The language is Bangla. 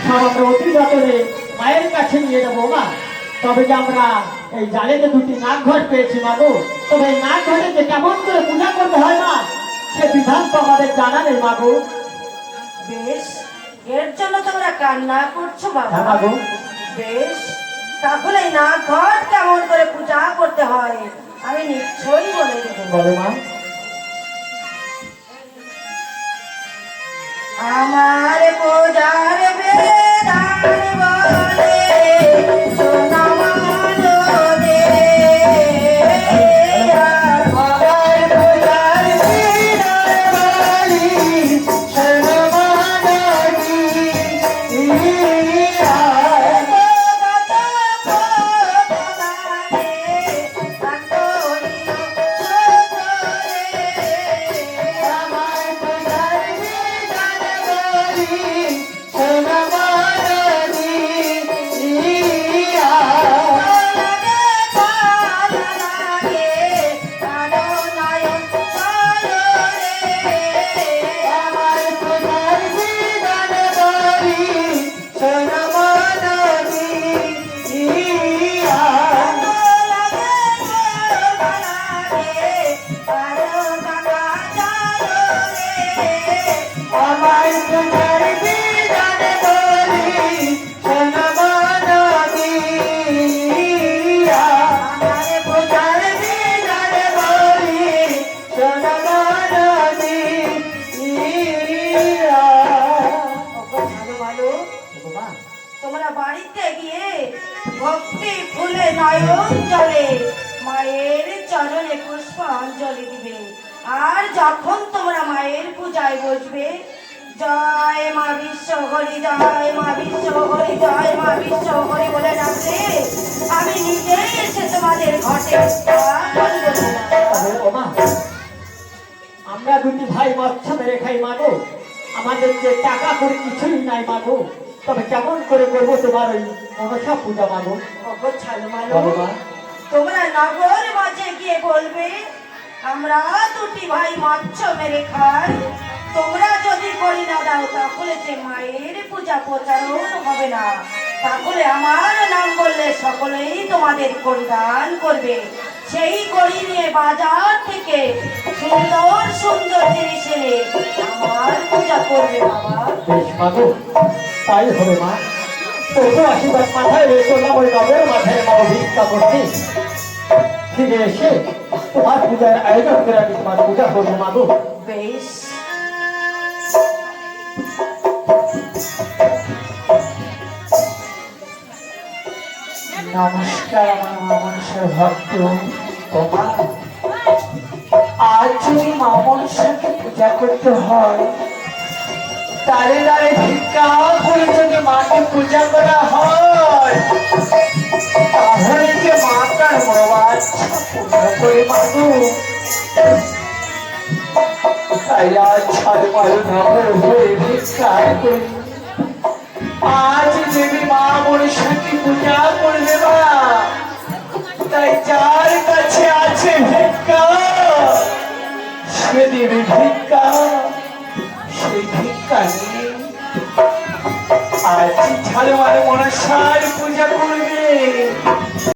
সব আমরা অতি যতনে মায়ের কাছে নিয়ে যাবো মা। তবে যে আমরা এই জালেতে দুটি নাগ ঘট পেয়েছি মাগো, তবে এই নাগ ঘটে যে কেমন করে পূজা করতে হয় মা, সে বিধান তো আমাদের জানা নেই মাগো। বেশ, এর জন্য তোমরা কান্না করছো বাবা? হ্যাঁ মাগো। বেশ, তাহলে না ঘট কেমন করে পূজা করতে হয় আমি নিশ্চয়ই বলে দেবো। বলো মা। আমার পূজার বেদান বলে সোনা মানো দে, আমার পূজার বিধান বলি সোনা মানো তোমরা বাড়িতে গিয়ে ভক্তি ফুলে নয়ন জলে মায়ের চরণে পুষ্পাঞ্জলি দিবে। আর যখন তোমরা মায়ের পূজায় বসবে, জয় মা বিশ্ব হরি, জয় মা বিশ্ব হরি, জয় মা বিশ্ব হরি বলে ডাকলে আমি নিজেই এসে তোমাদের ঘটে আমরা দুটি ভাই বাচ্চা মেরে খাই মাগো, আমাদের যে টাকা করে কিছুই নাই মাগো, তবে কেমন করে করবো তোমার ওই মনসা পূজা মাগো? তোমরা নগর মাঝে গিয়ে বলবে আমরা দুটি ভাই মাছ মেরে খাই, তোমরা যদি করি না দাও তাহলে যে মায়ের পূজা প্রচারণ হবে না, তাহলে আমার নাম বললে সকলেই তোমাদের করিদান করবে। সেই করি নিয়ে বাজার থেকে সুন্দর সুন্দর জিনিস এনে আমার পূজা করবে বাবা। বেশ মাগো, তাই হবে মা। তোকে আশীর্বাদ মাথায় রেখে ওই নগর মাথায় মা ভিক্ষা করতে ফিরে এসে তোমার পূজার আয়োজন করে আমি তোমার পূজা করবো মাগো। বেশ, নমস্কার আমার মা মনসার ভক্ত। তোমার আজ যদি মা মনসাকে পূজা করতে হয়, তারে তারে ভিক্ষা করে যদি মাকে পূজা করা হয়, তাহলে যে মাতার মনোবাদ পূজা করে মাগো। তাই আজ ছাড় মারো নগর হয়ে ভিক্ষা করি। আজ দেবী মা মনসাকে পূজা করবে মা, তাই যার কাছে আছে ভিক্ষা সে দেবে ভিক্ষা, সেই ভিক্ষা নিয়ে আজ ছাড়ো আর মনসার পূজা করবে।